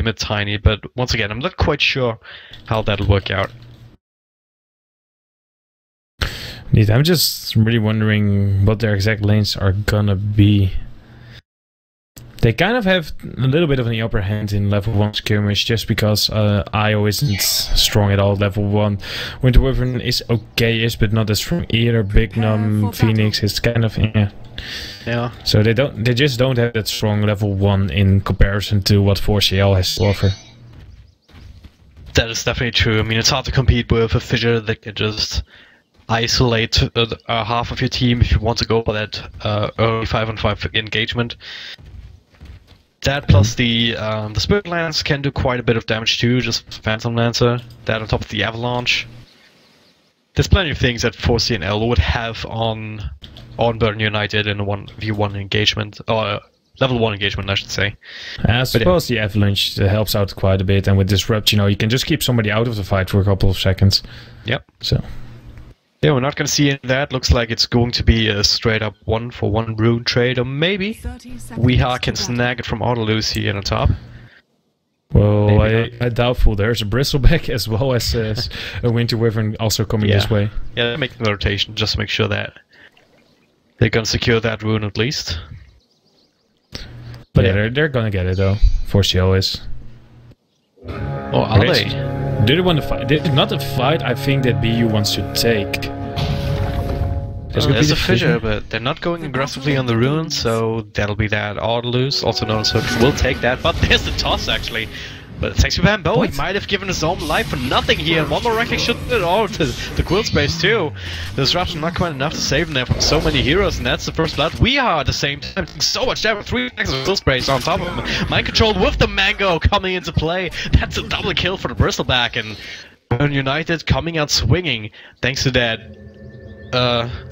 mid Tiny, but once again, I'm not quite sure how that'll work out. Indeed, I'm just really wondering what their exact lanes are gonna be. They kind of have a little bit of an upper hand in level 1 skirmish just because IO isn't strong at all. Level 1 Winter Wyvern is okay-ish, but not as strong either. Big Num, Phoenix is kind of yeah. So they just don't have that strong level 1 in comparison to what 4CL has to offer. That is definitely true. I mean, it's hard to compete with a Fissure that can just isolate half of your team if you want to go for that early 5-on-5 engagement. That plus the Spirit Lance can do quite a bit of damage too, just Phantom Lancer. That on top of the Avalanche. There's plenty of things that 4C&L would have on Burden United in a 1v1 engagement, or level 1 engagement I should say. I suppose the Avalanche helps out quite a bit, and with Disrupt, you know, you can just keep somebody out of the fight for a couple of seconds. Yep. So. Yeah, we're not going to see any of that. Looks like it's going to be a straight up 1-for-1 rune trade, or maybe Weeha can snag it from Autolus here on the top. Well, I doubtful. There's a Bristleback as well as a Winter Wyvern also coming this way. Yeah, they're making the rotation just to make sure that they're going to secure that rune at least. But yeah, they're going to get it though. 4CL is. Oh, are they? Do they want to fight? Not a fight I think that BU wants to take. There's a Fissure, but they're not going aggressively on the rune, so that'll be that. Autolus, also known as Hook, will take that, but there's the toss actually. But Sexy Bamboo, he might have given his own life for nothing here, and one more wrecking should do it all to the Quill Space too. The disruption not quite enough to save them there from so many heroes, and that's the first blood. We are at the same time doing so much damage, 3 stacks of Quill Space on top of him. Mind Control with the Mango coming into play. That's a double kill for the Bristleback, and Burn United coming out swinging thanks to that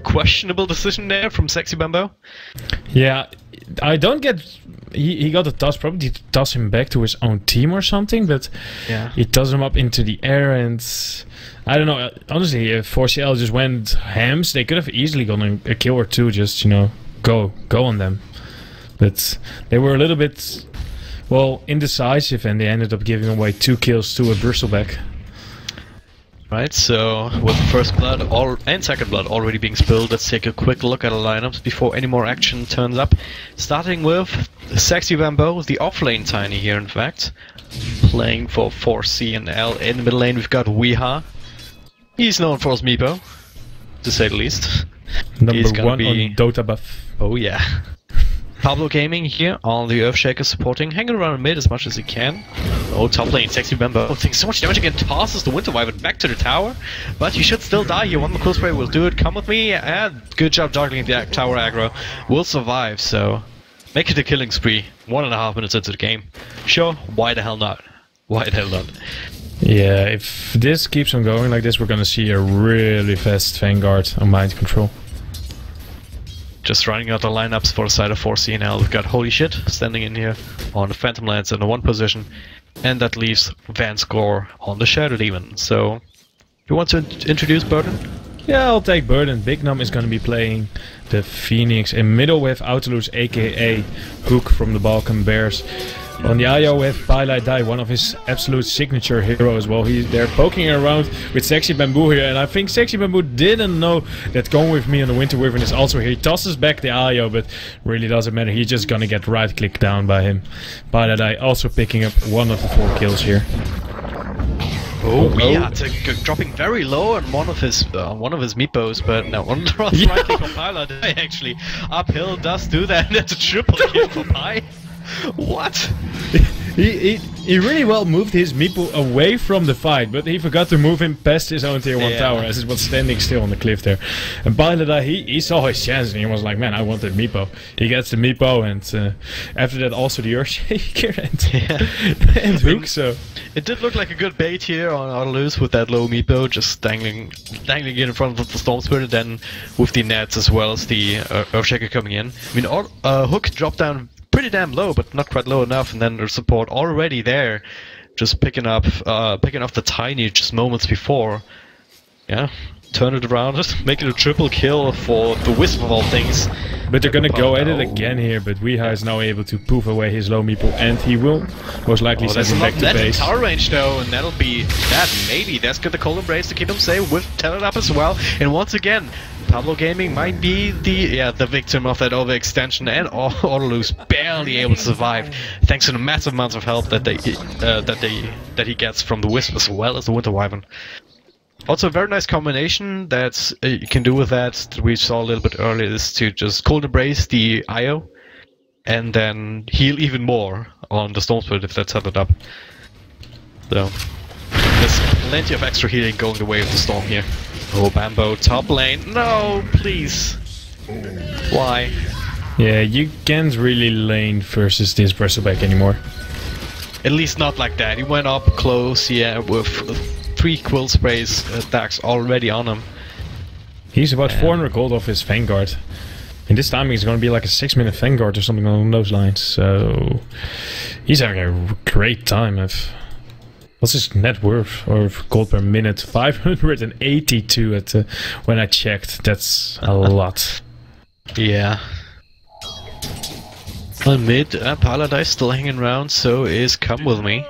questionable decision there from Sexy Bamboo. Yeah, I don't get. He got a toss, probably to toss him back to his own team or something, but he tossed him up into the air, and I don't know. Honestly, if 4CL just went hams, they could have easily gotten a kill or two. Just, you know, go on them. But they were a little bit, well, indecisive, and they ended up giving away 2 kills to a Bristleback. Right, so with the first blood and second blood already being spilled, let's take a quick look at the lineups before any more action turns up. Starting with Sexy Bamboo, the off-lane Tiny here in fact. Playing for 4C&L. In the middle lane we've got Weeha. He's known for his Meepo, to say the least. Number 1 on Dota buff. Oh yeah. Pablo Gaming here on the Earthshaker supporting, hanging around mid as much as he can. Oh, top lane, Sexy Bamboo taking so much damage again, tosses the Winter Wyvern back to the tower, but you should still die here. One more Cool Spray will do it. Come with me, and good job juggling the tower aggro. Will survive, so make it a killing spree. 1.5 minutes into the game. Sure, why the hell not? Why the hell not? Yeah, if this keeps on going like this, we're gonna see a really fast Vanguard on Mind Control. Just running out the lineups for the side of 4C&L. We've got Holy Shit standing in here on the Phantom Lance in the 1 position, and that leaves Van Score on the Shadow Demon. So, you want to introduce Burden? Yeah, I'll take Burden. Big Num is going to be playing the Phoenix in middle with Autolus, aka Hook from the Balkan Bears. On the IO with Pilot Die, one of his absolute signature hero as well. They're poking around with Sexy Bamboo here, and I think Sexy Bamboo didn't know that Going With Me on the Winter Wyvern is also here. He tosses back the IO, but really doesn't matter. He's just gonna get right clicked down by him. Pilot Die also picking up 1 of the 4 kills here. Dropping very low on one of his meepos, but no, on the right click on Pilot Die actually uphill does do that. That's a triple kill for Pi. What? He really well moved his meeple away from the fight, but he forgot to move him past his own tier 1 tower as it was standing still on the cliff there. And Pilot, he saw his chance and he was like, man, I want that meepo. He gets the meepo, and after that also the Earthshaker and Hook. So it did look like a good bait here on Autolus with that low meepo, just dangling it in front of the Storm Spirit, then with the nets as well as the Earthshaker coming in. I mean, Hook dropped down pretty damn low, but not quite low enough, and then the support already there, just picking up the Tiny just moments before. Yeah, turn it around, just make it a triple kill for the Wisp of all things. But they're gonna go at it again here, but Weeha is now able to poof away his low meeple, and he will most likely send him back to base. Tower range though, and that'll be that. Maybe that's good. The Cold Embrace to keep him safe with Tenet up as well. And once again, Pablo Gaming might be the victim of that overextension, and Autolus barely able to survive thanks to the massive amounts of help that he gets from the Wisp as well as the Winter Wyvern. Also, a very nice combination that you can do with that we saw a little bit earlier is to just Cold Embrace the IO and then heal even more on the Storm Spirit if that's set it up. So there's plenty of extra healing going the way of the Storm here. Oh, Bambo, top lane. No, please. Why? Yeah, you can't really lane versus this Bristleback anymore. At least not like that. He went up close, yeah, with 3 Quill Sprays attacks already on him. He's about 400 gold off his Vanguard. And this time he's going to be like a 6-minute Vanguard or something along those lines. So he's having a great time. What's his net worth or gold per minute? 582 at when I checked. That's a lot. Yeah. On mid, Paladin still hanging around, so is Come With Me.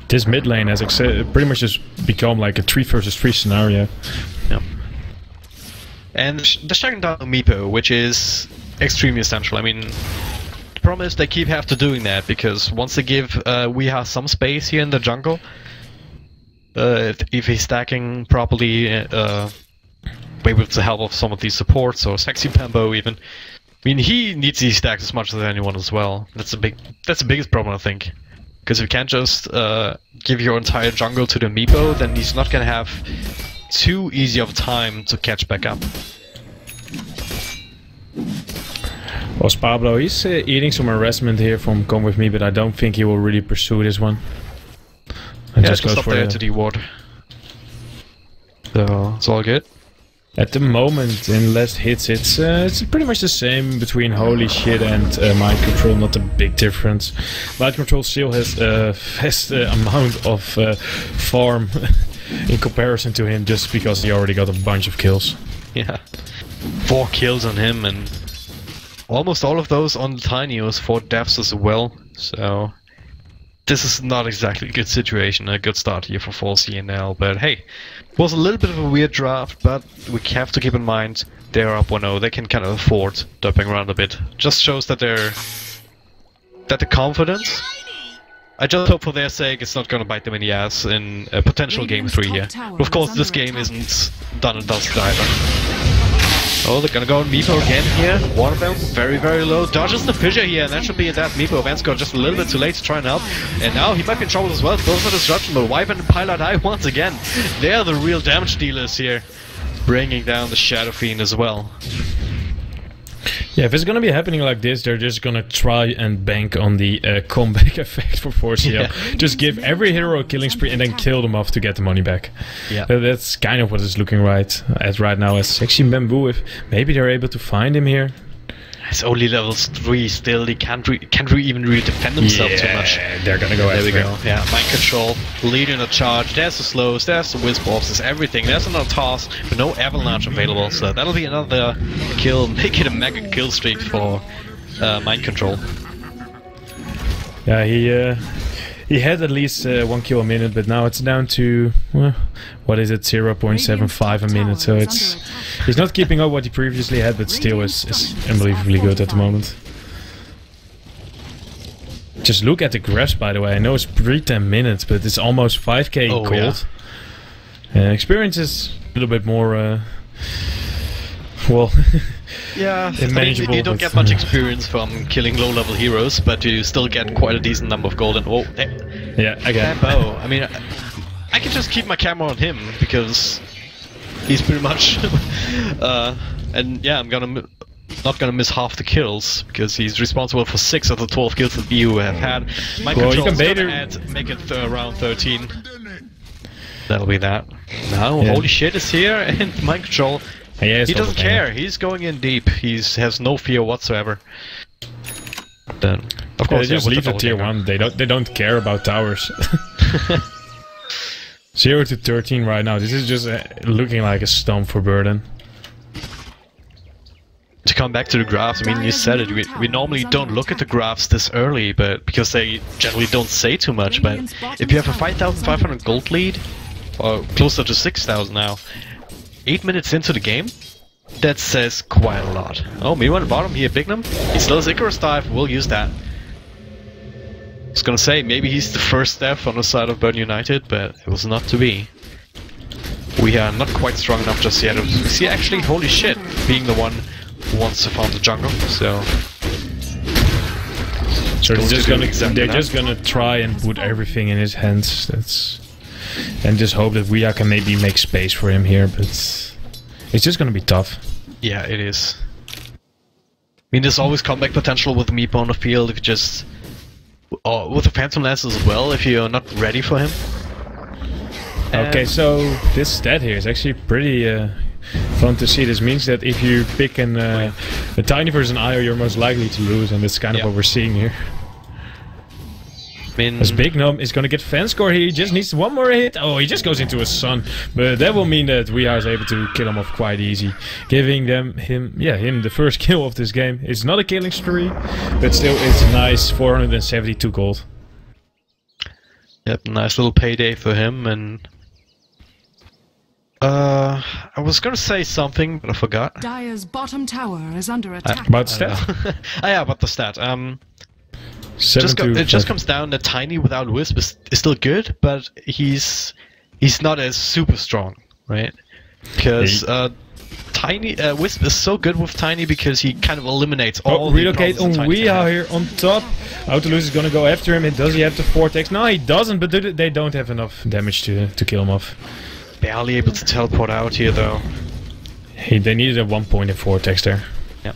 This mid lane has pretty much just become like a 3 versus 3 scenario. Yeah. And they're shutting down Meepo, which is extremely essential. I mean, the problem is they keep have to doing that, because once they give Weeha some space here in the jungle, if he's stacking properly, maybe with the help of some of these supports, or Sexy Pambo even, I mean, he needs these stacks as much as anyone as well. That's the biggest problem, I think. Because if you can't just give your entire jungle to the Meepo, then he's not gonna have too easy of time to catch back up. Well, Pablo, he's eating some harassment here from Come With Me, but I don't think he will really pursue this one. And yeah, just goes for there to the ward. So it's all good. At the moment, in last hits, it's pretty much the same between Holy Shit and Mind Control, not a big difference. Mind Control still has a vast amount of farm in comparison to him, just because he already got a bunch of kills. Yeah, 4 kills on him, and almost all of those on the Tinios, 4 deaths as well, so this is not exactly a good situation, a good start here for 4C&L, but hey, it was a little bit of a weird draft, but we have to keep in mind they're up 1-0, they can kind of afford dumping around a bit. Just shows that they're confident. I just hope for their sake it's not going to bite them in the ass in a potential game 3 here. But of course this game isn't done and dusted either. Oh, they're gonna go on Meepo again here. One of them very, very low. Dodges the fissure here, and that should be a death. Meepo Vansco just a little bit too late to try and help. And now he might be in trouble as well. Throws a disruption, but Wyvern and Pilot once again. They're the real damage dealers here. Bringing down the Shadow Fiend as well. Yeah, if it's gonna be happening like this, they're just gonna try and bank on the comeback effect for 4CL. Yeah. Just give every hero a killing spree and then kill them off to get the money back. Yeah, that's kind of what it's looking right now as Sexy Bamboo. If maybe they're able to find him here. It's only levels 3 still. He can't even really defend himself too much. They're gonna go. There we go. Yeah, Mind Control, leading the charge. There's the slows, there's the Wisp Orbs, there's everything. There's another toss, but no Avalanche available. So that'll be another kill. Make it a mega kill streak for Mind Control. Yeah, he had at least 1 kill a minute, but now it's down to what is it, 0.75 a minute. So he's not keeping up what he previously had, but still is unbelievably good at the moment. Just look at the graphs, by the way. I know it's pre-10 minutes, but it's almost 5k gold. Yeah. Experience is a little bit more well. Yeah, I mean, you don't get much experience from killing low-level heroes, but you still get quite a decent number of gold. And yeah, again. Bambo. I mean, I can just keep my camera on him because he's pretty much, and yeah, I'm not gonna miss half the kills because he's responsible for 6 of the 12 kills that EU have had. My control's gonna make it around 13. That'll be that. Now, Holy Shit is here, and Mind Control. He doesn't care. He's going in deep. He has no fear whatsoever. Then, of course, they just leave the tier 1. They don't care about towers. 0 to 13 right now. This is just looking like a stomp for Burden. to come back to the graphs, I mean, you said it, we normally don't look at the graphs this early, but because they generally don't say too much, but if you have a 5,500 gold lead, or closer to 6,000 now, 8 minutes into the game, that says quite a lot. Oh, meanwhile at the bottom here, Bignum, he still has Icarus dive, we'll use that. I was gonna say, maybe he's the first step on the side of Burden United, but it was not to be. We are not quite strong enough just yet. We see actually, holy shit, being the one who wants to farm the jungle, so... they're just gonna try and put everything in his hands, and just hope that we can maybe make space for him here, but it's just gonna be tough. Yeah, it is. I mean, there's always comeback potential with the Meepo on the field, if you just... with the Phantom Lance as well, if you're not ready for him. Okay, so this stat here is actually pretty fun to see. This means that if you pick a Tiny versus an IO, you're most likely to lose, and that's kind of what we're seeing here. I mean, as Bignum is going to get fan score here, he just needs one more hit. Oh, he just goes into a Sun, but that will mean that we are able to kill him off quite easy, giving him the first kill of this game. It's not a killing spree, but still it's a nice 472 gold. Yep, nice little payday for him, and I was gonna say something, but I forgot. Dire's bottom tower is under attack. About stat? Oh yeah, about the stat. It just comes down that Tiny without Wisp is still good, but he's not as super strong, right? Because Tiny Wisp is so good with Tiny because he kind of eliminates all the relocate on We are here on top. Autolus is gonna go after him. Does he have the Vortex? No, he doesn't, but they don't have enough damage to kill him off. Barely able to teleport out here though. They needed a 1 point in Vortex there. Yeah,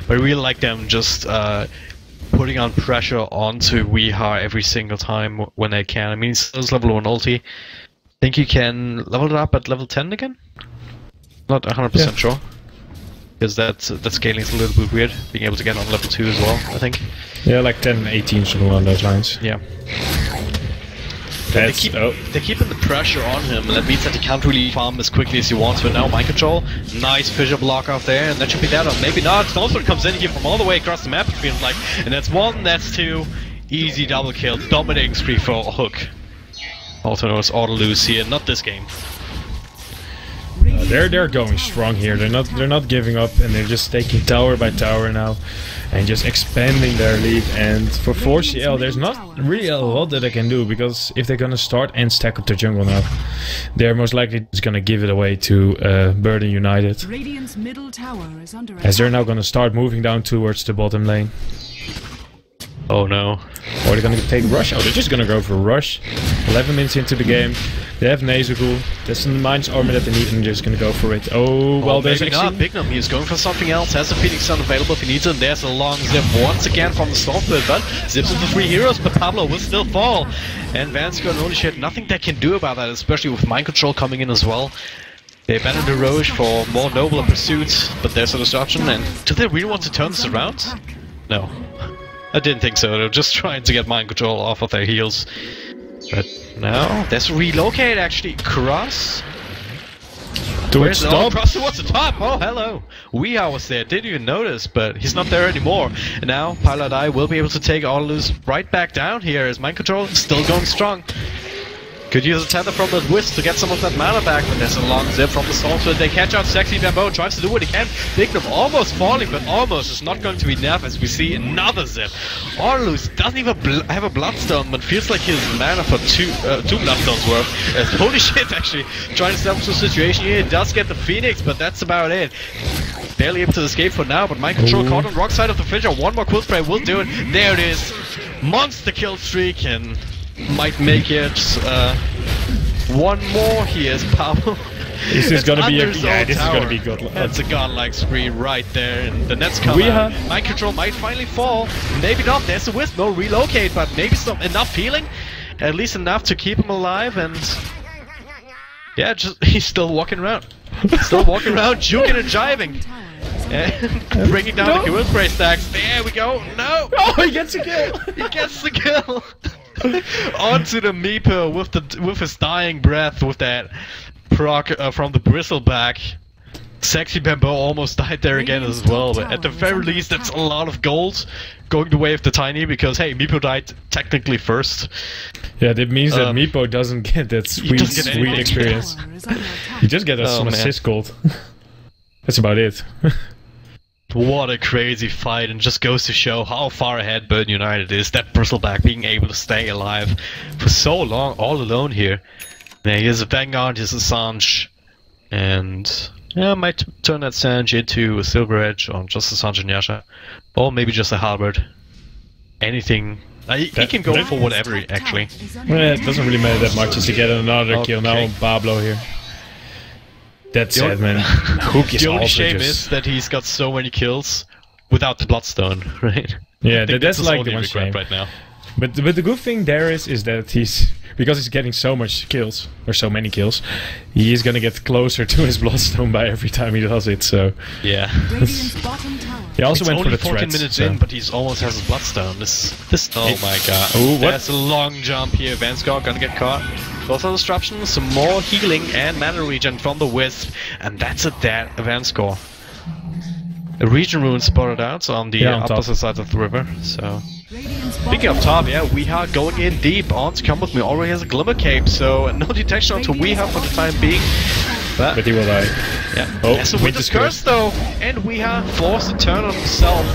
but I really like them just putting on pressure onto Weehaw every single time when they can. I mean, it's level 1 ulti. Think you can level it up at level 10 again? Not 100% sure. Because that scaling is a little bit weird, being able to get on level 2 as well, I think. Yeah, like 10, 18, something along those lines. Yeah. They keep the pressure on him, and that means that he can't really farm as quickly as he wants. But now mind control, nice fissure block off there, and that should be that, or maybe not. Snowstorm comes in here from all the way across the map, it feels like, and that's 1, that's 2, easy double kill, dominating spree for Hook. Also known as Autolus here, not this game. They're going strong here. They're not giving up, and they're just taking tower by tower now, and just expanding their lead. And for 4C&L, there's not really a lot that they can do, because if they're gonna start and stack up their jungle now, they're most likely just gonna give it away to Burden United, middle tower is under as they're now gonna start moving down towards the bottom lane. Oh no. Or they're gonna take Rush. Oh, they're just gonna go for Rush. 11 minutes into the game. They have Nazgul. That's the Mind's armor that they need, and they're just gonna go for it. Oh, well, there's maybe actually... not. Bignum, he's going for something else. Has a Phoenix Sun available if he needs it. And there's a long zip once again from the Stormflame, but zips into 3 heroes, but Pablo will still fall. And Van's got holy shit, nothing they can do about that, especially with mind control coming in as well. They abandoned the Roche for more nobler pursuits, but there's a disruption. And do they really want to turn this around? No. I didn't think so. They're just trying to get mind control off of their heels. But now, there's a relocate actually. Cross. Towards the top. Cross towards the top. Oh, hello. Weehaw was there. Didn't even notice, but he's not there anymore. And now, Paladai will be able to take Autolus right back down here as mind control is still going strong. Could use a tether from that Wisp to get some of that mana back, but there's a long zip from the Storm, so they catch out Sexy Bamboo, tries to do what he can. Bignum almost falling, but almost is not going to be enough as we see another zip. Autolus doesn't even have a Bloodstone, but feels like his mana for two Bloodstones worth. Holy shit, actually, trying to establish the situation here. He does get the Phoenix, but that's about it. Barely able to escape for now, but mind control caught on the wrong side of the fissure. One more quill spray will do it. There it is. Monster kill streak, and might make it one more. Here's Pablo. This is gonna be godlike. That's a godlike spree right there, and the Nets come out. Mind control might finally fall. Maybe not. There's a Wisp, no relocate, but maybe enough healing, at least enough to keep him alive. And yeah, he's still walking around, juking and jiving. And bringing down the quill spray stacks. There we go. No. Oh, he gets a kill. He gets the kill. Onto the Meepo with his dying breath with that proc from the Bristleback. Sexy Bamboo almost died there again as well, but at the very least that's a lot of gold going the way of the Tiny, because hey, Meepo died technically first. Yeah, that means that Meepo doesn't get that sweet experience. You just get some assist gold. That's about it. What a crazy fight, and just goes to show how far ahead Burden United is. That Bristleback being able to stay alive for so long, all alone here. Yeah, here's a Vanguard, here's a Sanj, and yeah, I might turn that Sanj into a Silver Edge, or just a Sanj and Yasha, or maybe just a Halberd. Anything. He can go for whatever, actually. Well, it doesn't really matter that much as you get another kill now on Pablo here. That's sad, man. Hook is the only shame is that he's got so many kills without the Bloodstone, right? Yeah, that's like the one shame right now. But the good thing there is that because he's getting so much kills, or so many kills, he is gonna get closer to his Bloodstone by every time he does it, so... Yeah. He also went for the threats. It's only 14 minutes in, but he's almost has his Bloodstone. Oh my god. Oh, what? That's a long jump here. Vanguard gonna get caught. Both on disruption, some more healing and mana regen from the Wisp, and that's a dead Vanguard. A region rune spotted out on the opposite side of the river, so... Speaking of top, yeah, Weeha going in deep onto Come With Me already has a Glimmer Cape, so no detection onto Weeha for the time being. But he will die. Yeah. Oh, that's a Winter's Curse though, and Weeha forced to turn on himself.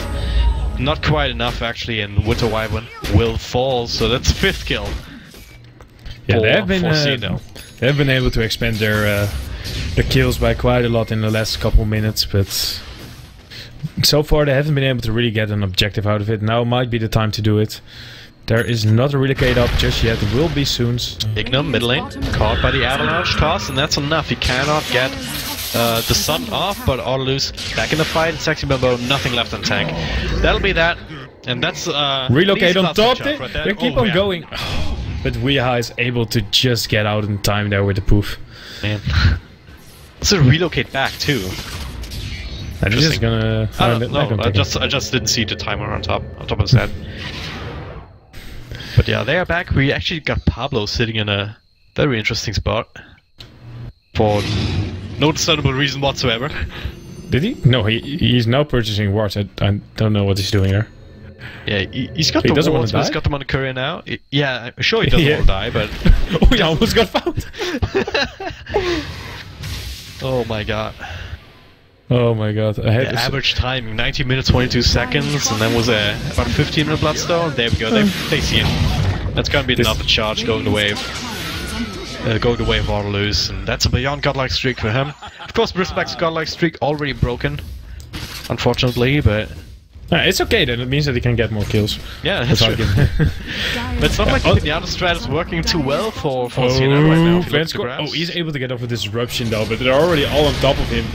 Not quite enough actually, and Winter Wyvern will fall, so that's 5th kill. Yeah, they have been able to expand their kills by quite a lot in the last couple minutes, but so far they haven't been able to really get an objective out of it. Now might be the time to do it. There is not a relocate up just yet, it will be soon. Ignum mid lane, caught by the avalanche toss, and that's enough. He cannot get the sun off, but Autolus back in the fight. Sexy Bamboo, nothing left on tank. That'll be that, and that's relocate on top. They keep on going. But Weeha is able to just get out in time there with the poof. Man. It's a relocate back too. I'm just gonna... I just didn't see the timer on top of his head. But yeah, they are back. We actually got Pablo sitting in a very interesting spot. For no discernible reason whatsoever. Did he? No, he's now purchasing wards. I don't know what he's doing here. Yeah, he's got the wards, but he's got them on the courier now. Yeah, I'm sure he doesn't want to die, but... Oh, he almost got found! Oh my god. Oh my god. Average timing, 19 minutes 22 seconds, and then was about 15 minute Bloodstone. There we go, they see him. That's gonna be another charge going the way of Autolus, and that's a beyond godlike streak for him. Of course, Bristleback's godlike streak already broken, unfortunately, but... it's okay then, it means that he can get more kills. Yeah, that's true. But it's not like the other strat is working too well for 4C&L right now. Oh, he's able to get off a disruption though, but they're already all on top of him.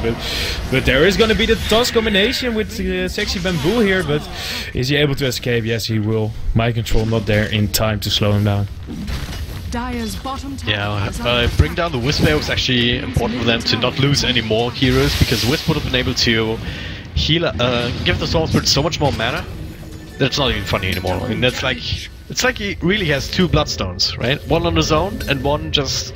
But there is gonna be the toss combination with Sexy Bamboo here, but is he able to escape? Yes, he will. Mind control not there in time to slow him down. Yeah, bring down the Wisp there was actually important for them to not lose any more heroes, because Wisp would have been able to heal, give the Storm Spirit so much more mana that it's not even funny anymore. I mean, it's like he really has 2 Bloodstones, right? One on his own, and one just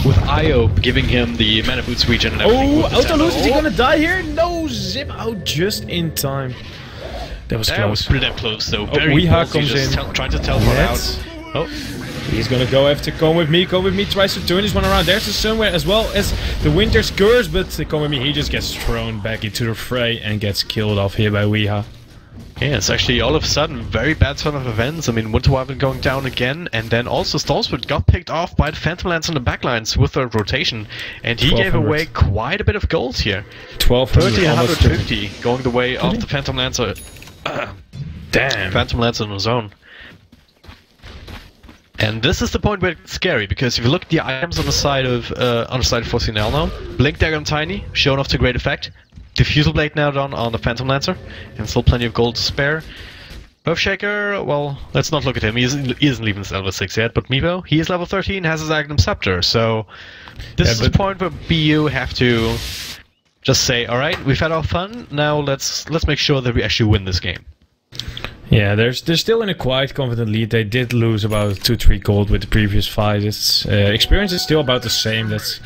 with Io giving him the mana boots regen and everything. Oh, Autolus, is he gonna die here? No, zip out just in time. That was close. That was pretty damn close though. Weeha comes in. Trying to teleport out. Oh. He's gonna go after Come With Me. Come With Me tries to turn this one around. There's the Sunware as well as the Winter's Curse, but Come With Me, he just gets thrown back into the fray and gets killed off here by Weeha. Yeah, it's actually all of a sudden very bad turn of events. I mean, Winter Wyvern going down again, and then also Stormspirit got picked off by the Phantom Lance on the backlines with a rotation, and he gave away quite a bit of gold here. 1,350 going the way of the Phantom Lancer. Damn. Phantom Lancer on his own. And this is the point where it's scary, because if you look at the items on the side of 4C&L now, Blink Dagger and Tiny shown off to great effect. Diffusal Blade now done on the Phantom Lancer, and still plenty of gold to spare. Earthshaker, well, let's not look at him. He isn't even level 6 yet, but Meepo, he is level 13, has his Agnum Scepter, so this is the point where BU have to just say, alright, we've had our fun, now let's make sure that we actually win this game. Yeah, they're still in a quite confident lead. They did lose about 2-3 gold with the previous fight. Its experience is still about the same. That's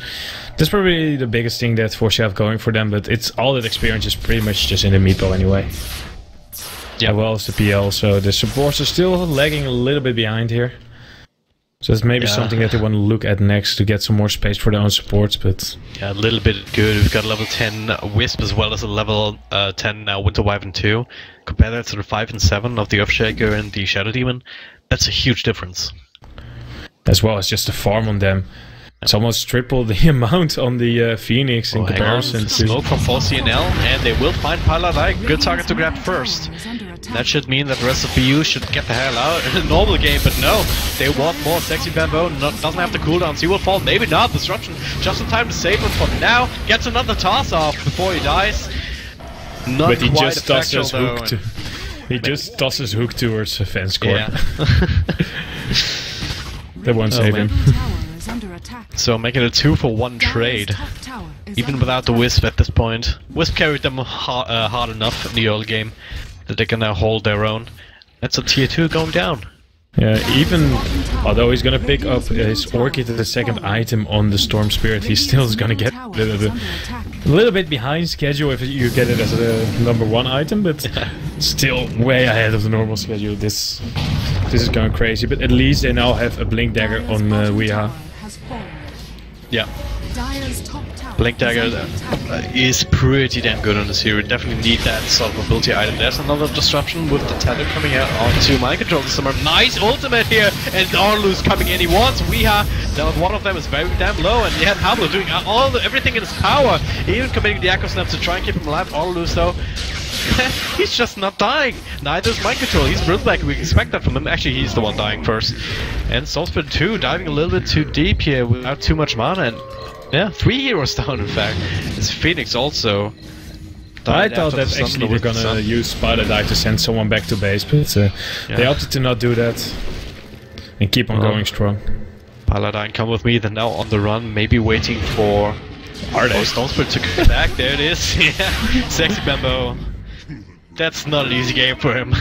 That's probably the biggest thing that 4C have going for them, but it's all that experience is pretty much just in the meepo anyway. Yeah, well as the PL, so the supports are still lagging a little bit behind here. So that's maybe something that they want to look at next to get some more space for their own supports, but... Yeah, a little bit good. We've got level 10 Wisp as well as a level 10 Winter Wyvern 2. Compare that to the 5 and 7 of the Earthshaker and the Shadow Demon. That's a huge difference. As well as just the farm on them. It's almost triple the amount on the Phoenix in comparison to... Smoke from 4C&L, and they will find Pilot. Good target to grab first. That should mean that the rest of BU should get the hell out in a normal game, but no, they want more. Sexy Bamboo doesn't have the cooldowns. He will fall, maybe not. Disruption just in time to save him for now. Gets another toss off before he dies. Not but he quite just tosses hook to... He just tosses hook towards a fence court. Yeah. That won't save him. So making it 2-for-1 trade, even without the Wisp at this point. Wisp carried them hard enough in the early game that they can now hold their own. That's a tier 2 going down. Yeah, even although he's gonna pick up his Orchid as the second item on the Storm Spirit, he still is gonna get a little bit behind schedule if you get it as a number 1 item, but still way ahead of the normal schedule. This is going crazy, but at least they now have a Blink Dagger on Weeha. Yeah. Blink Dagger is pretty damn good on the series. Definitely need that sort of ability item. There's another disruption with the tether coming out onto Mind Control this summer. Nice ultimate here, and Orlu's coming in. He wants Weeha. One of them is very damn low, and yet Pablo doing everything in his power, even committing the Echo Snap to try and keep him alive. Orlu's though, he's just not dying. Neither is Mind Control. He's Brillback. We expect that from him. Actually, he's the one dying first. And Soulspit 2 diving a little bit too deep here without too much mana. And yeah, 3 heroes down in fact. It's Phoenix also. I thought that actually they're gonna use Spider Die to send someone back to base, but they opted to not do that and keep on going strong. Paladin, come with me. They're now on the run, maybe waiting for Stonespirit to come back. There it is. Yeah, Sexy Bamboo. That's not an easy game for him.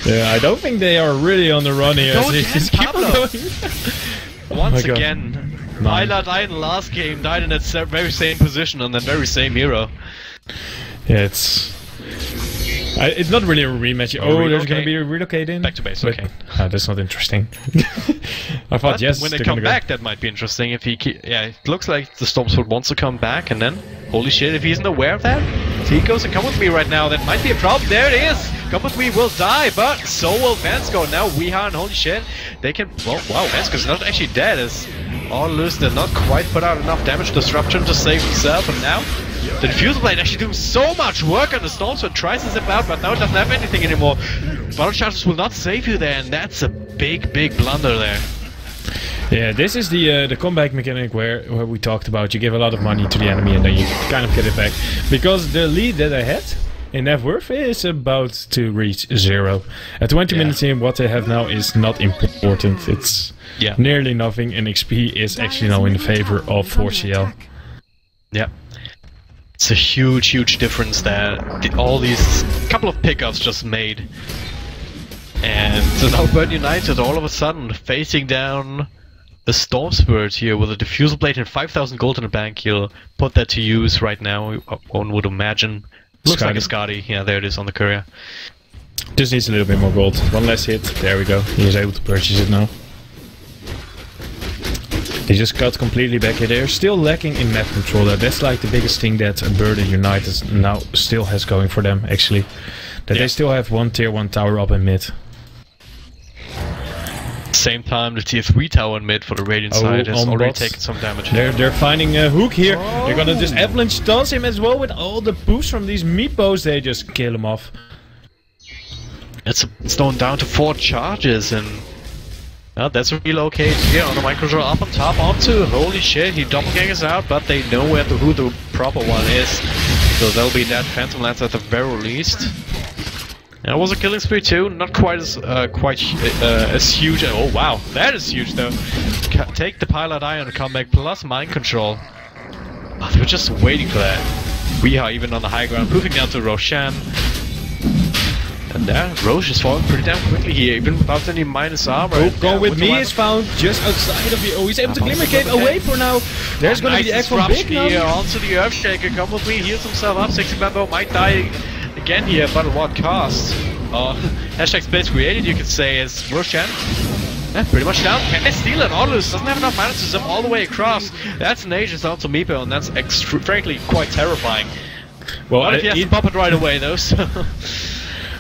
Yeah, I don't think they are really on the run here. Just keep on going. Once again, Paladin in the last game died in that very same position on that very same hero. Yeah, it's not really a rematch. Oh, there's gonna be a relocate in? Back to base, okay. That's not interesting. I thought, yes, when they come back, that might be interesting. If he, it looks like the Stormsword wants to come back, and then, holy shit, if he isn't aware of that, so he goes and come with me right now. That might be a problem. There it is. Come with me will die, but so will Vansco. Now Weeha, and holy shit, they can. Well, wow, Vansco's not actually dead. As all loose, did not quite put out enough damage disruption to save himself, and now. The Diffusal Blade actually doing so much work on the Storm, so it tries to zip out, but now it doesn't have anything anymore. Battle Charges will not save you there, and that's a big, big blunder there. Yeah, this is the comeback mechanic where we talked about. You give a lot of money to the enemy and then you kind of get it back. Because the lead that I had in net worth is about to reach 0. At 20 minutes in, what they have now is not important. It's nearly nothing, and XP is actually now in favor of 4C&L. Yeah. It's a huge, huge difference that all these couple of pickups just made. And so now Burn United all of a sudden facing down the Storm Spirit here with a Diffusal Blade and 5,000 gold in the bank. He'll put that to use right now, one would imagine. Looks like a Scotty. Yeah, there it is on the courier. Just needs a little bit more gold. One less hit. There we go. He is able to purchase it now. They just got completely back here. They're still lacking in map control though. That's like the biggest thing that Burden United now still has going for them, actually. That they still have one tier 1 tower up in mid. Same time, the tier 3 tower in mid for the Radiant side has already taken some damage. They're finding a hook here. They're gonna just avalanche toss him as well with all the boosts from these meepos. They just kill him off. It's down to 4 charges, and that's a relocate here on the micro up on top onto. Holy shit, he doppelgangers out, but they know who the proper one is. So there'll be that Phantom Lance at the very least. And it was a killing spree too, not quite as huge. Oh wow, that is huge though. Take the Pilot Eye on the comeback plus Mind Control. Oh, they were just waiting for that. Weeha even on the high ground, moving down to Roshan. And there, Roche is falling pretty damn quickly here, even without any minus armor. Oh, Go With Me is found just outside of the... Oh, he's able to Glimmer Cape away for now. There's gonna be the X from Big Numb. Onto the Earthshaker, Come With Me, heals himself up. Sexy Bambo might die again here, but at what cost? Hashtag space created, you could say, is Roshan. Yeah, pretty much down. Can they steal it? Audilus doesn't have enough mana to zip all the way across. That's an Aegis onto Meepo, and that's frankly quite terrifying. Well, what if he has to pop it right away though? So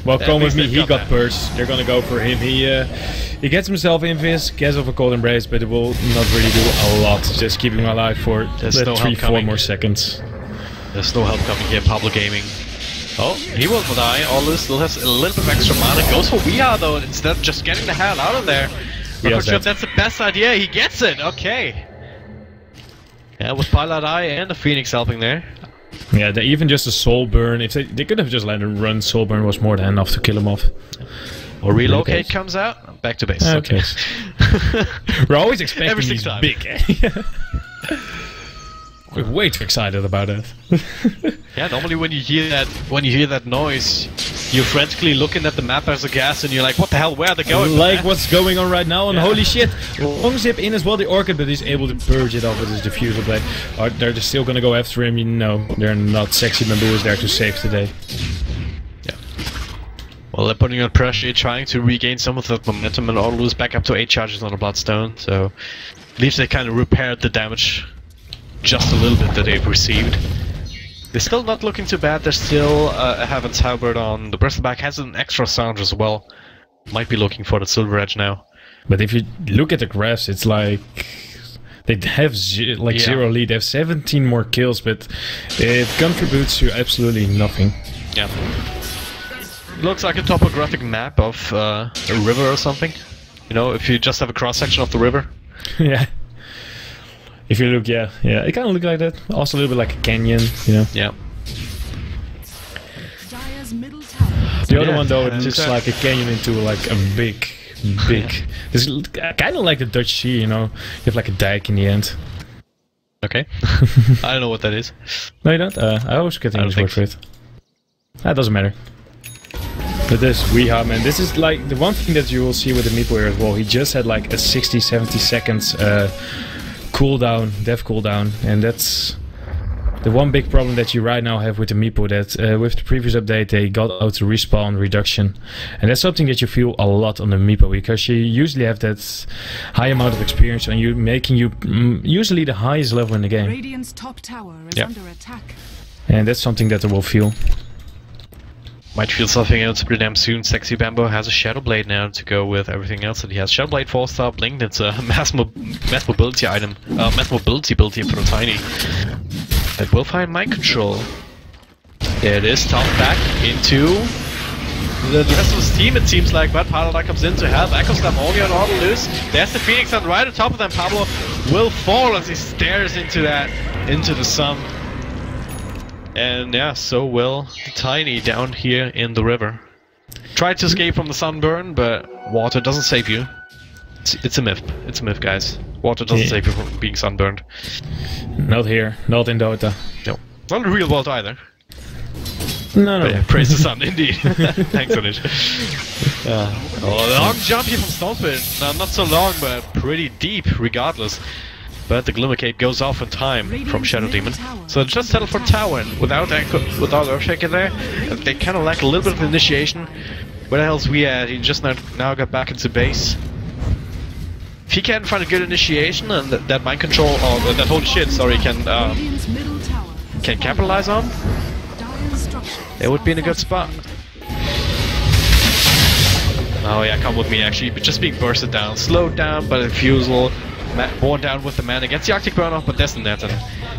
well, Come With Me, he got burst. They're gonna go for him. He gets himself invis, gets off a Cold Embrace, but it will not really do a lot. Just keeping him alive for 3-4 more seconds. There's no help coming here, Pablo Gaming. Oh, he will die. Audilus still has a little bit of extra mana. Goes for Weeha though, instead of just getting the hell out of there. I'm not sure if that's the best idea. He gets it. Okay. Yeah, with Pilot Eye and the Phoenix helping there. Yeah, even just a Soul Burn. If they could have just let him run, Soul Burn was more than enough to kill him off. Or Relocate comes out. Back to base. Okay. We're always expecting these big. We're way too excited about it. Yeah, normally when you hear that noise, you're frantically looking at the map as a gas, and you're like, "What the hell? Where are they going?" Like what's going on right now? And holy shit, long zip in as well. The Orchid, but he's able to purge it off with his diffuser blade. They're just still gonna go after him. You know, they're not. Sexy Bamboo is there to save today. Yeah. Well, they're putting on pressure, trying to regain some of that momentum, and Audilus back up to 8 charges on the Bloodstone. So, at least they kind of repaired the damage. Just a little bit that they've received. They're still not looking too bad. They're still Heaven's Halberd on the Bristleback. Has an extra sound as well. Might be looking for the Silver Edge now. But if you look at the graphs, it's like they have zero lead. They have 17 more kills, but it contributes to absolutely nothing. Yeah. Looks like a topographic map of a river or something. You know, if you just have a cross section of the river. Yeah. If you look, yeah, it kind of looks like that. Also a little bit like a canyon, you know. Yeah. The other one though, it looks like a canyon into like a big. It's kind of like the Dutch Sea, you know. You have like a dike in the end. Okay. I don't know what that is. No, you don't. I always get the English word for it. That doesn't matter. But this Weeha, man, this is like the one thing that you will see with the Meepo here as well. He just had like a 60-70 seconds. Cooldown, death cooldown, and that's the one big problem that you right now have with the Meepo, that with the previous update they got auto respawn reduction, and that's something that you feel a lot on the Meepo, because you usually have that high amount of experience and you making you usually the highest level in the game. Radiant's top tower is under attack. And that's something that they will feel. Might feel something else pretty damn soon. Sexy Bambo has a Shadow Blade now to go with everything else that he has. Shadow Blade 4-star blinked. It's a mass mobility item. Mass mobility ability for the Tiny. It will find mind control. There it is. Top back into the rest of his team, it seems like. But Pablo comes in to help. Echo Slam only on Audilus. There's the Phoenix, and right on top of them, Pablo will fall as he stares into the sun. And yeah, so will Tiny down here in the river. Tried to escape from the sunburn, but water doesn't save you. It's a myth. It's a myth, guys. Water doesn't save you from being sunburned. Not here. Not in Dota. No. Not in the real world either. No. But yeah, praise the sun, indeed. Thanks, Anish. Long jump here from Stonespit. Not so long, but pretty deep, regardless. But the Glimmer Cape goes off in time from Shadow Demon. So just settle for tower, and without Earthshaker there, they kind of lack a little bit of initiation. Where the hell's we at? He just now got back into base. If he can find a good initiation and that mind control, or that holy shit, sorry, can capitalize on, it would be in a good spot. Oh yeah, come with me actually, but just being bursted down, slowed down by the Fusel. Born down with the mana, gets the Arctic Burn off, but that's the net, and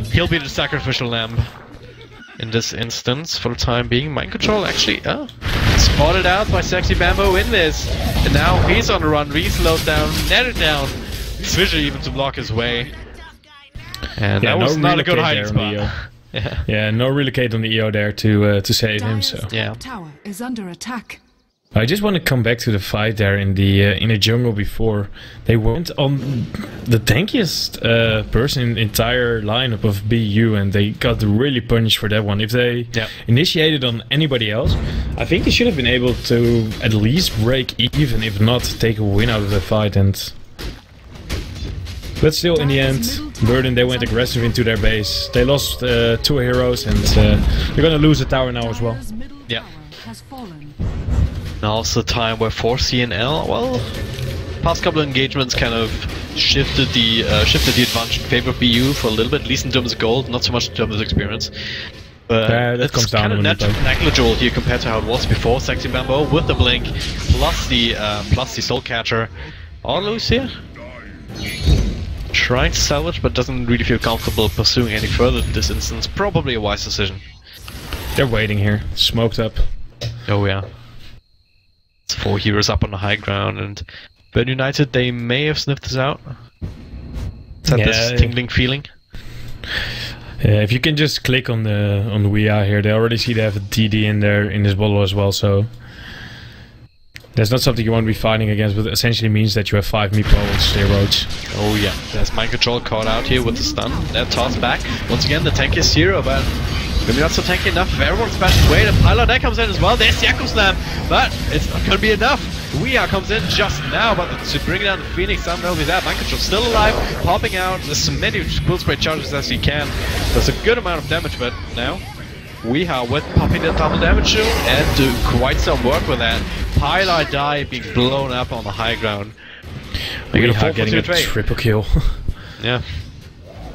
he'll be the sacrificial lamb in this instance for the time being. Mind control actually, spotted out by Sexy Bambo in this, and now he's on the run, re-slowed down, netted down, Swisher even to block his way, and that was not a good hiding spot. Yeah, no relocate on the EO there to save him. So tower is under attack. I just want to come back to the fight there in the jungle before. They went on the tankiest person in the entire lineup of BU, and they got really punished for that one. If they initiated on anybody else, I think they should have been able to at least break even, if not take a win out of the fight. But still, in the end, Burden, they went aggressive into their base. They lost 2 heroes, and they're gonna lose a tower now as well. Yeah. Now's the time where 4C&L, well, past couple of engagements kind of shifted the advantage in favor of BU for a little bit, at least in terms of gold, not so much in terms of experience. But that comes down kind of negligible here compared to how it was before. Sexy Bamboo with the blink, plus the soul catcher. All loose here. Trying to salvage, but doesn't really feel comfortable pursuing any further in this instance. Probably a wise decision. They're waiting here, smoked up. Oh yeah. It's 4 heroes up on the high ground, and Burn United, they may have sniffed this out. Is that this tingling feeling? Yeah, if you can just click on the WIA here, they already see they have a DD in there in this bottle as well, so that's not something you want to be fighting against, but it essentially means that you have 5 meepo on steroids. Oh yeah, there's mind control caught out here with the stun. That toss back. Once again, the tankiest hero, but maybe not so tanky enough. If everyone's bashing away, the pylon that comes in as well. There's Yakko Slam, but it's not gonna be enough. WIA comes in just now, but to bring down the Phoenix, will be that. Mind control still alive, popping out as many quill spray charges as he can. Does a good amount of damage, but now WIA with popping the double damage shield and do quite some work with that. Pylon die being blown up on the high ground. WIA getting a triple kill. Yeah.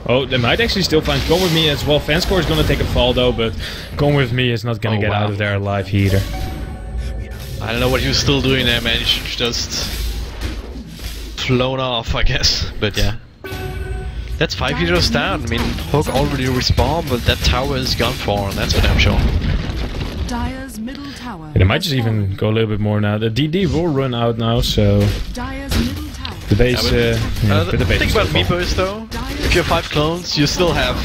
Oh, they might actually still find Gone With Me as well. Fanscore is gonna take a fall though, but Gone With Me is not gonna get out of there alive either. I don't know what he was still doing there, man. He should just flown off, I guess. But yeah. That's 5 heroes down. I mean, Hook already respawned, but that tower is gone for, and that's what I'm sure. Dire's middle tower. They might just even go a little bit more now. The DD will run out now, so Dire's middle tower. the base. The thing about Meepo is though, if you have 5 clones, you still have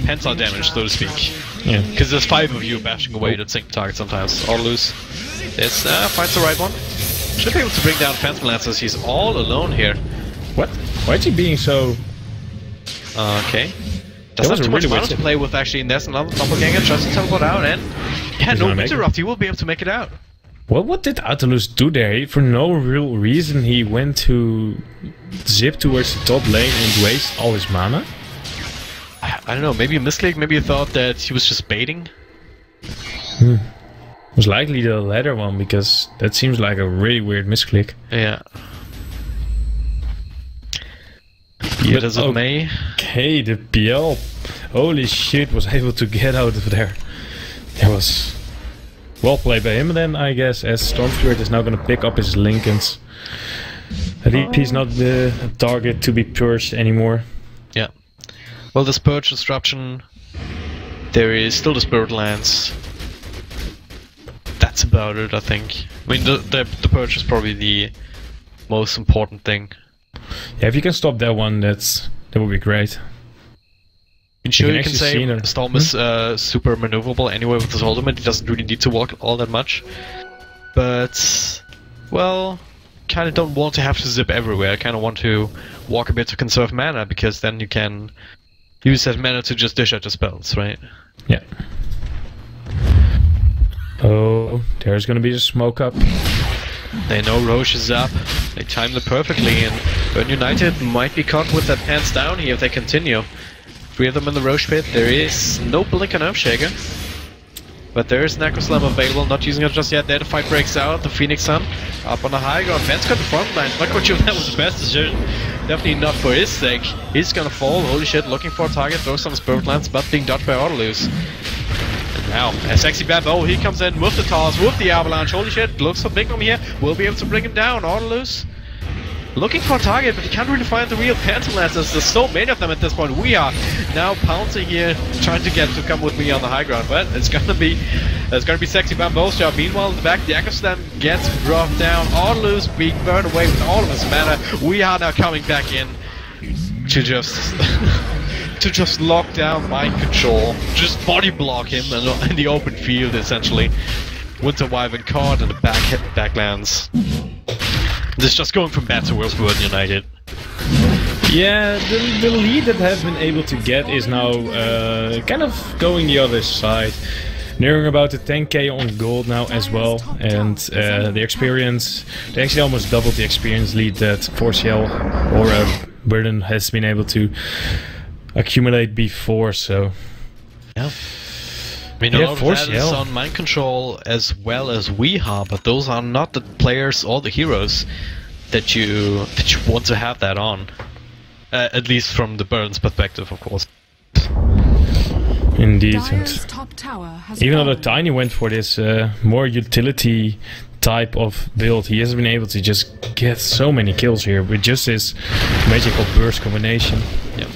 penta damage, so to speak. Yeah. Because there's 5 of you bashing away to sink target sometimes. Or lose. It's finds the right one. Should be able to bring down Phantom Lancers. He's all alone here. What? Why is he being so? Okay. Doesn't have too much mana to play with actually, and there's another doppelganger tries to teleport out, and yeah, no interrupt, he will be able to make it out. What did Atalus do there? For no real reason he went to zip towards the top lane and waste all his mana? I don't know, maybe a misclick, maybe you thought that he was just baiting? Most likely the latter one, because that seems like a really weird misclick. Yeah. Be it as it may. Okay, the PL, holy shit, was able to get out of there. That was well played by him then, I guess, as Storm Spirit is now going to pick up his Lincolns. He's not the target to be purged anymore. Yeah. Well, this purge disruption, there is still the Spirit Lance. That's about it, I think. I mean, the purge is probably the most important thing. Yeah, if you can stop that one, that would be great. Sure, you can say Storm is super maneuverable anyway with his ultimate. He doesn't really need to walk all that much. But, well, kind of don't want to have to zip everywhere. I kind of want to walk a bit to conserve mana, because then you can use that mana to just dish out the spells, right? Yeah. Oh, there's gonna be a smoke up. They know Roche is up. They timed it perfectly, and Burn United might be caught with their pants down here if they continue. 3 of them in the Roche pit. There is no blink on Earthshaker, but there is an Echo Slam available, not using it just yet. There the fight breaks out. The Phoenix Sun up on the high ground. Ben's got the front line. Not quite sure if that was the best decision. Definitely not for his sake. He's gonna fall. Holy shit, looking for a target. Throws some Spirit Lance, but being dodged by Autolus. Now, a Sexy Bamboo, he comes in with the toss, with the avalanche. Holy shit, looks for Bignum here. We'll be able to bring him down. Autolus looking for a target, but he can't really find the real Phantom Lancers. There's so many of them at this point. We are now pouncing here, trying to get to come with me on the high ground, but it's gonna be Sexy Bamboo's job. Meanwhile, in the back, the Echo Slam gets dropped down. Autolus being burned away with all of his mana. We are now coming back in to just to just lock down mind control, just body block him in the open field essentially. Winter Wyvern card and the backlands. This is just going from bad to worse for Burden United. Yeah, the lead that has been able to get is now kind of going the other side. Nearing about the 10k on gold now as well, and the experience, they actually almost doubled the experience lead that 4C&L or Burden has been able to accumulate before, so... Yeah. I mean, a lot of that is on mind control as well as Weeha, but those are not the players or the heroes that you want to have that on. At least from the Burden's perspective, of course. Indeed, even though the Tiny went for this more utility type of build, he has been able to just get so many kills here with just his magical burst combination. Yeah.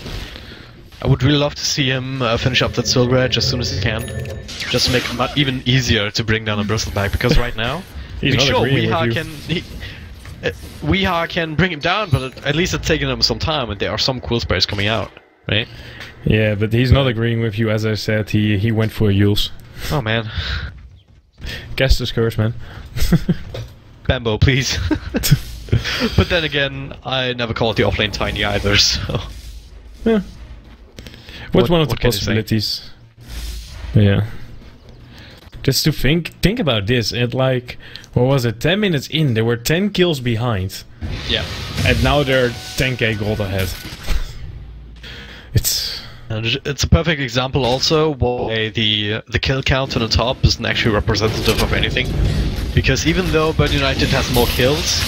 I would really love to see him finish up that Silver Edge as soon as he can, just to make it even easier to bring down a Bristleback, because right now, Weeha can bring him down, but at least it's taking him some time, and there are some cool sprays coming out, right? Yeah, but he's not agreeing with you, as I said. He went for Yules. Oh man. Caster's curse, man. Bambo, please. But then again, I never called the offlane Tiny either, so... Yeah. What's one of the possibilities? Yeah. Just to think about this, at like, what was it, 10 minutes in, there were 10 kills behind. Yeah. And now they're 10k gold ahead. It's a perfect example also why the kill count on the top isn't actually representative of anything. Because even though Burden United has more kills,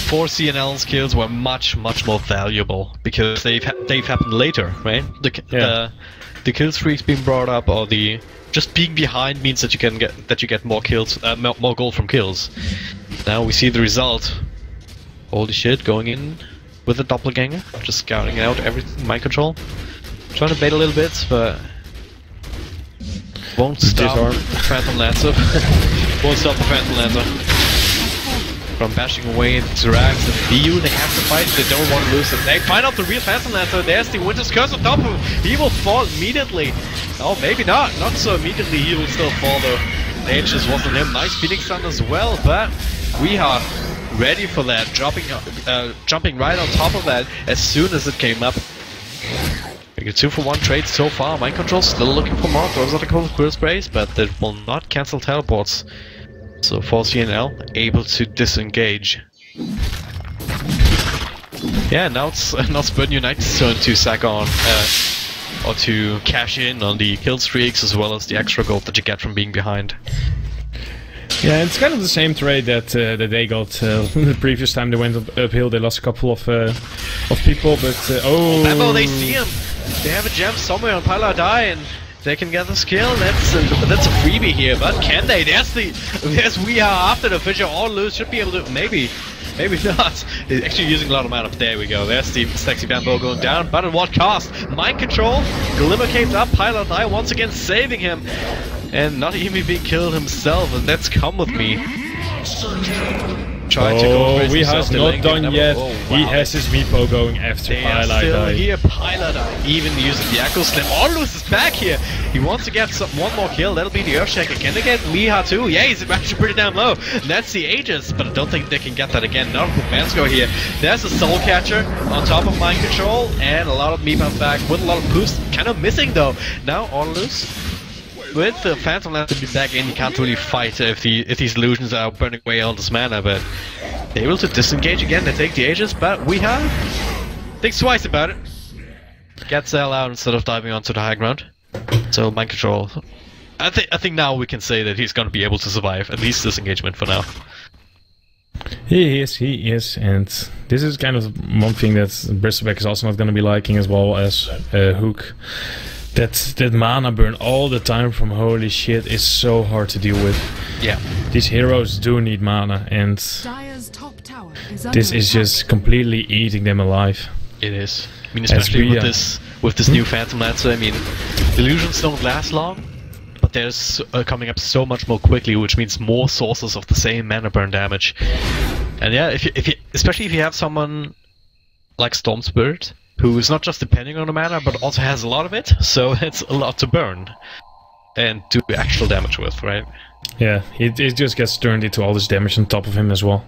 4C&L's kills were much more valuable because they've happened later, right? The kill streaks being brought up, or the just being behind means that you get more kills, more gold from kills. Now we see the result. Holy shit, going in with a doppelganger, just scouting out everything, mind control. Trying to bait a little bit, but won't stop the Phantom Lancer. Won't stop the Phantom Lancer from bashing away the Zirax and BU. They have to fight, they don't want to lose it. They find out the real Phantom Lancer. There's the Winter's Curse on top of him. He will fall immediately. Oh, maybe not. Not so immediately. He will still fall though. The H just wasn't him. Nice Phoenix Sun as well, but we are ready for that. Jumping right on top of that as soon as it came up. We get 2-for-1 trade so far. Mind control still looking for more. Those are the cool quill sprays, but that will not cancel teleports. So 4C&L able to disengage. Yeah, now it's Burden United's turn to sack on, or to cash in on the kill streaks as well as the extra gold that you get from being behind. Yeah, it's kind of the same trade that they got the previous time they went uphill. They lost a couple of people, but oh, Bambo, they see him. They have a gem somewhere on Paladai, and they can get the skill. That's a freebie here, but can they? There's Weeha after the Fisher all lose. Should be able to maybe not. He's actually using a lot of mana. There we go. There's the sexy Bambo going down, but at what cost? Mind control. Glimmer Cave's up. Paladai once again saving him. And not even being killed himself, and that's come with me. Trying to go Weeha's not done yet. Oh, wow. He has his Meepo going after Paladai. Still here, Paladai even using the Echo Slam. Orlus is back here. He wants to get one more kill. That'll be the Earthshaker. Can they get Weeha too? Yeah, he's actually pretty damn low. That's the Aegis, but I don't think they can get that again. Not with Mansco here. There's a Soul Catcher on top of Mind Control, and a lot of Meepo back with a lot of boost. Kind of missing though. Now Orlus, with the Phantom Lancer to be back in, he can't really fight if these illusions are burning away all this mana, but they're able to disengage again. They take the Aegis, but Weeha thinks twice about it. Gets Cell out instead of diving onto the high ground. So mind control. I think now we can say that he's going to be able to survive at least this engagement for now. He is, and this is kind of one thing that Bristleback is also not going to be liking, as well as Hook. That mana burn all the time from holy shit is so hard to deal with. Yeah. These heroes do need mana, and this is just completely eating them alive. It is. I mean, especially with this new Phantom Lancer. I mean, illusions don't last long, but there's coming up so much more quickly, which means more sources of the same mana burn damage. And yeah, if you especially if you have someone like Storm Spirit, who is not just depending on the mana, but also has a lot of it, so it's a lot to burn and do actual damage with, right? Yeah, it just gets turned into all this damage on top of him as well.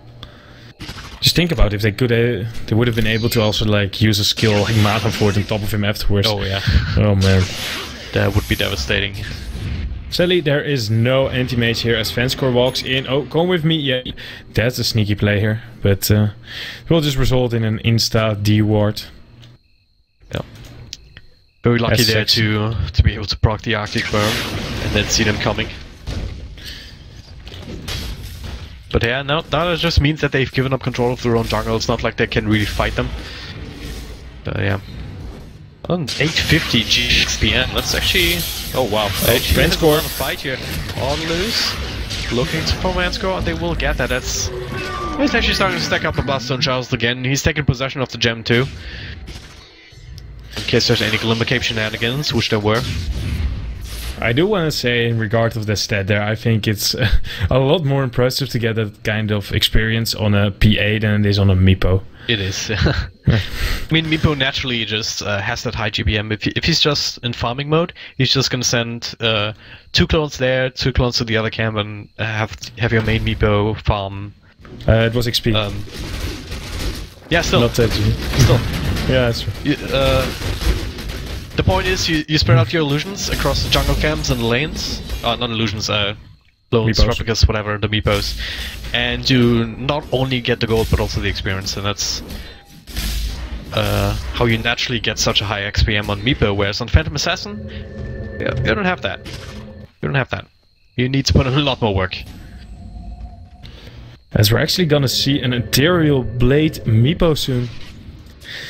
Just think about it, if they could, they would have been able to also like use a skill like Mana for it on top of him afterwards. Oh yeah. Oh man. That would be devastating. Sadly, there is no anti-mage here as Fanscore walks in. Oh, come with me. Yeah, that's a sneaky play here. But it will just result in an insta D-ward. Yeah. Very lucky there to be able to proc the Arctic Burn and then see them coming. But yeah, now that just means that they've given up control of their own jungle. It's not like they can really fight them. Yeah. 850 GXPM, that's actually... Oh wow, man score. A fight here. On loose, looking for man score, and they will get that. He's actually starting to stack up the Bloodstone Charles again. He's taking possession of the gem too. In case there's any Glimmer Cape shenanigans, which there were. I do want to say in regard of the stat there, I think it's a lot more impressive to get that kind of experience on a PA than it is on a Meepo. It is. I mean, Meepo naturally just has that high GPM. If he's just in farming mode, he's just going to send 2 clones there, 2 clones to the other camp, and have your main Meepo farm. It was XP. Yeah, still. Not that Still. Yeah, that's true. The point is, you spread out your illusions across the jungle camps and lanes. Not illusions, clones, replicas, whatever, the Meepos. And you not only get the gold, but also the experience, and that's how you naturally get such a high XPM on Meepo, whereas on Phantom Assassin, you don't have that. You don't have that. You need to put in a lot more work. As we're actually gonna see an Ethereal Blade Meepo soon.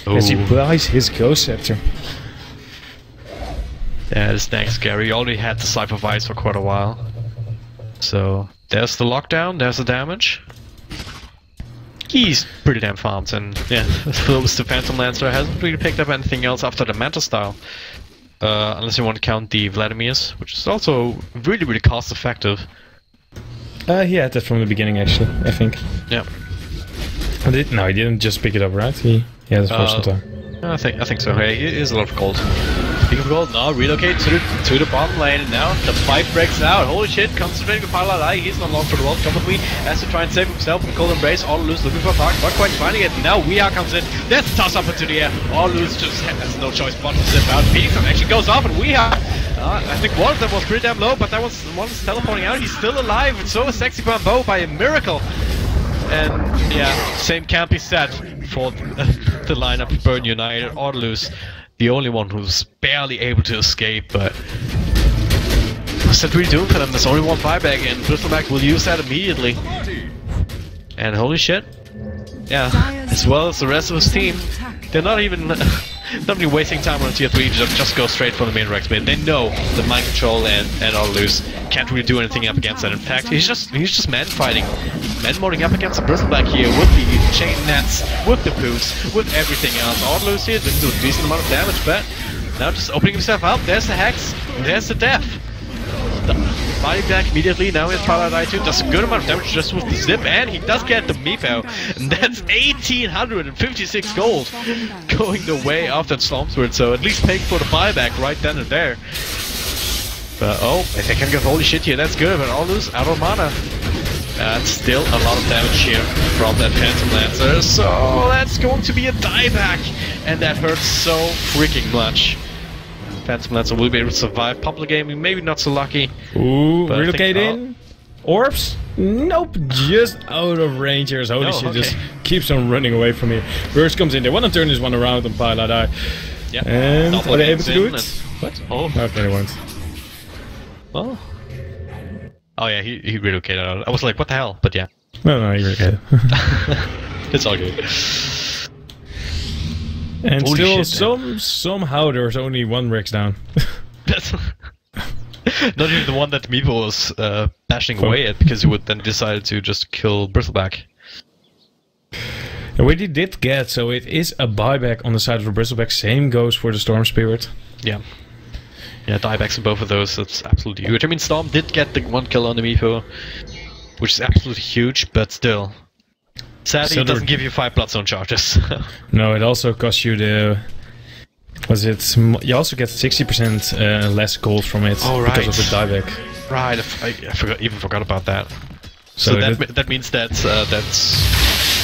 Ooh. As he buys his Ghost Scepter. Yeah, this dang scary. He already had the Cypher Vice for quite a while. So, there's the lockdown, there's the damage. He's pretty damn farmed, and yeah, Phil's the Phantom Lancer hasn't really picked up anything else after the Manta style. Unless you want to count the Vladimir's, which is also really, really cost effective. He had that from the beginning, actually, I think. Yeah. No, he didn't just pick it up, right? He had it for some time. I think so. Hey, it is a lot of gold. Speaking of gold, now relocate to the bottom lane, and now the fight breaks out. Holy shit, concentrating with Paladai, he's not long for the world, comfortably, has to try and save himself from Cold Embrace. All loose, looking for a target, not quite finding it. Now Weeha comes in, there's a toss up into the air. All loose just has no choice but to step out. Phoenix actually goes off, and Weeha, I think one of them was pretty damn low, but that was one teleporting out. He's still alive, and so is Sexy Bambo by a miracle. And yeah, same can't be said for the lineup of Burn United or Lose. The only one who's barely able to escape, but what's that really doing for them? There's only one buyback, and Bristleback will use that immediately. And holy shit, yeah, as well as the rest of his team, they're not even wasting time on tier 3, just go straight for the main Rex mid. They know the mind control and all loose can't really do anything up against that. In fact, he's just man fighting, man moding up against the Bristleback here with the chain nets, with the boots, with everything else. All loose here didn't do a decent amount of damage, but now just opening himself up. There's the Hex, there's the Death. Fighting back immediately, now his Paladai too does a good amount of damage just with the zip, and he does get the Meepo, and that's 1856 gold going the way of that Stormsword, so at least paying for the buyback right then and there. But oh, they can get holy shit here, that's good, but all lose out of mana. Still a lot of damage here from that Phantom Lancer, so that's going to be a dieback, and that hurts so freaking much. Phantom Lancer will be able to survive. Public gaming, maybe not so lucky. Ooh, relocate in. Orbs? Nope, just out of range here. Holy shit, just keeps on running away from here. Burst comes in, they want to turn this one around on Paladai. Yeah. And are they able to do it? What? Oh. Okay, they won't. Well. Oh yeah, he relocated out. I was like, what the hell? But yeah. No, he relocated. It's all good. And holy still, somehow there's only one Rex down. That's not even the one that Meepo was bashing away at, because he would then decide to just kill Bristleback. And what he did get, so it is a buyback on the side of the Bristleback. Same goes for the Storm Spirit. Yeah. Yeah, diebacks in both of those, that's absolutely huge. I mean, Storm did get the 1 kill on the Meepo, which is absolutely huge, but still. Sadly, it doesn't give you 5 Bloodstone charges. No, it also costs you the... You also get 60% less gold from it because of the dieback. Right, even forgot about that. So that means that's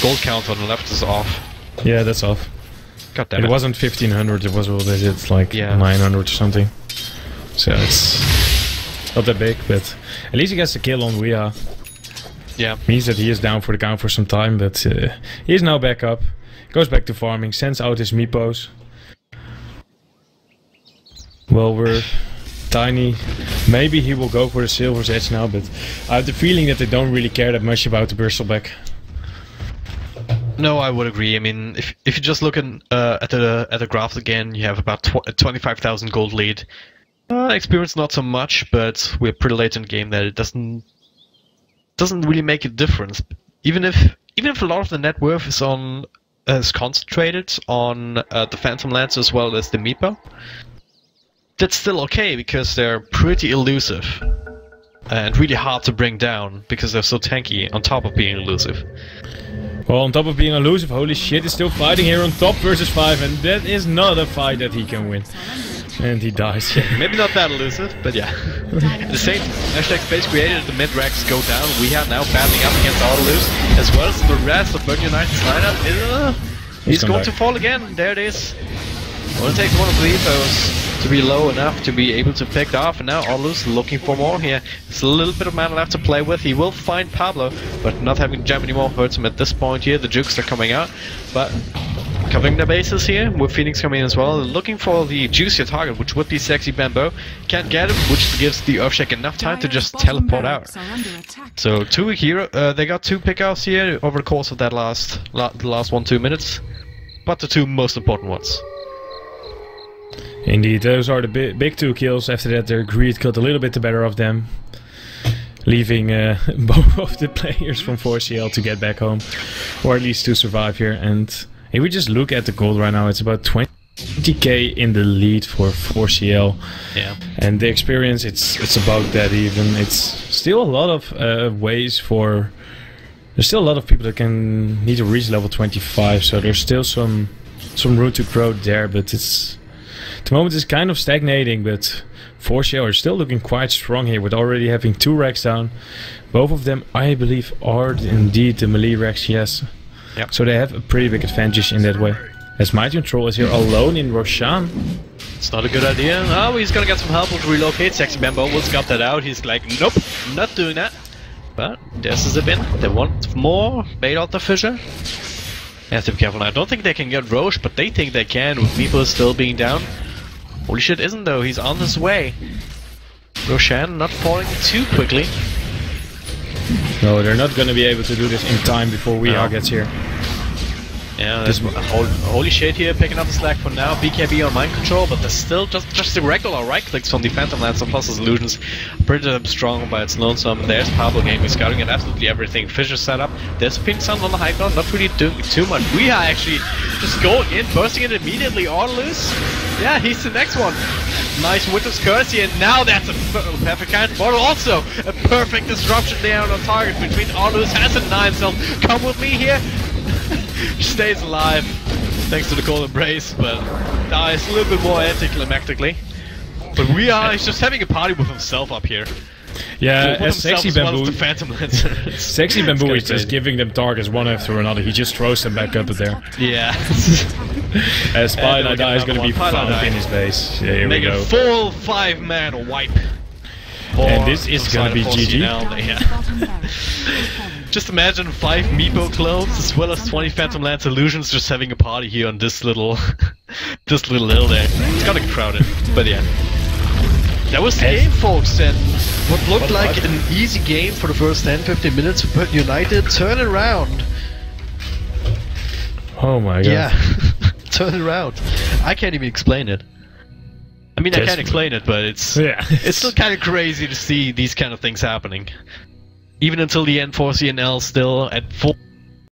gold count on the left is off. Yeah, that's off. God damn it. It wasn't 1500, it was, what is it, like 900 or something. So it's not that big, but at least he gets the kill on Weeha. Yeah. Means that he is down for the count for some time, but he is now back up. Goes back to farming, sends out his meepos. Well, we're tiny. Maybe he will go for the Silver's Edge now, but I have the feeling that they don't really care that much about the Bristleback. No, I would agree. I mean, if you just look at the graph again, you have about 25,000 gold lead. Experience not so much, but we're pretty late in the game that it doesn't really make a difference. Even if a lot of the net worth is concentrated on the Phantom Lance as well as the Meepo, that's still okay because they're pretty elusive and really hard to bring down because they're so tanky on top of being elusive. Well, on top of being elusive, holy shit, he's still fighting here on top versus 5, and that is not a fight that he can win. And he dies. Maybe not that elusive, but yeah. The same hashtag space created the mid-racks go down. We are now battling up against Autolus as well as the rest of Burn United's lineup. He's going to fall again. There it is. Well, it takes one of the Ethos to be low enough to be able to pick off, and now Autolus looking for more here. There's a little bit of mana left to play with. He will find Pablo, but not having jam anymore hurts him at this point here. The jukes are coming out, but covering the bases here with Phoenix coming in as well. Looking for the juicier target, which would be Sexy Bamboo. Can't get him, which gives the Earthshake enough time to just teleport out. So they got 2 pickouts here over the course of that the last 1-2 minutes, but the 2 most important ones. Indeed, those are the big 2 kills. After that, their greed got a little bit the better of them, leaving both of the players from 4C&L to get back home, or at least to survive here. And if we just look at the gold right now, it's about 20k in the lead for 4C&L. Yeah. And the experience, it's about that even. It's still a lot of ways for. There's still a lot of people that can need to reach level 25, so there's still some room to grow there, but it's. At the moment it's kind of stagnating, but 4C&L are still looking quite strong here with already having 2 racks down. Both of them, I believe, are indeed the melee racks, yes. Yep. So they have a pretty big advantage in that way. As Mighty Troll is here alone in Roshan. It's not a good idea. Oh, he's gonna get some help to relocate. Sexy Bamboo will scout that out. He's like, nope, not doing that. But there's a zip in. They want more. Bait out the fissure. They have to be careful now. I don't think they can get Roche, but they think they can with Meepo still being down. Holy shit, isn't though, he's on his way. Roshan not falling too quickly. No, they're not gonna be able to do this in time before Weeha gets here. Yeah, holy shit here, picking up the slack for now. BKB on mind control, but there's still just the regular right clicks from the Phantom Lance and plus his illusions. Pretty strong by its lonesome. There's Pablo gaming, scouting at absolutely everything. Fisher setup. There's Pink Sun on the high ground, not really doing too much. We are actually just going in, bursting it immediately. Autolus, yeah, he's the next one. Nice Winter's Curse, and now that's a perfect kind of bottle. Also, a perfect disruption there on target between Autolus has to deny himself. Come with me here. Stays alive thanks to the cold embrace, but dies a little bit more anticlimactically. But he's just having a party with himself up here. Yeah, as Sexy Bamboo, the Phantom Lance. Sexy Bamboo is just giving them targets one after another. He just throws them back up there. Yeah. As Spylight is going to be found in his base. Yeah, here we go. Make a full 5-man wipe. And this is going to be GG. Yeah. Just imagine 5 Meepo clones as well as 20 Phantom Lance illusions just having a party here on this little hill there. It's kind of crowded, but yeah. That was the game, folks, and what looked like an easy game for the first 10-15 minutes for Burn United turn around. Oh my god. Yeah, turn around. I can't even explain it. I mean, I can't explain it, but it's still kind of crazy to see these kind of things happening. Even until the end, 4C&L still at full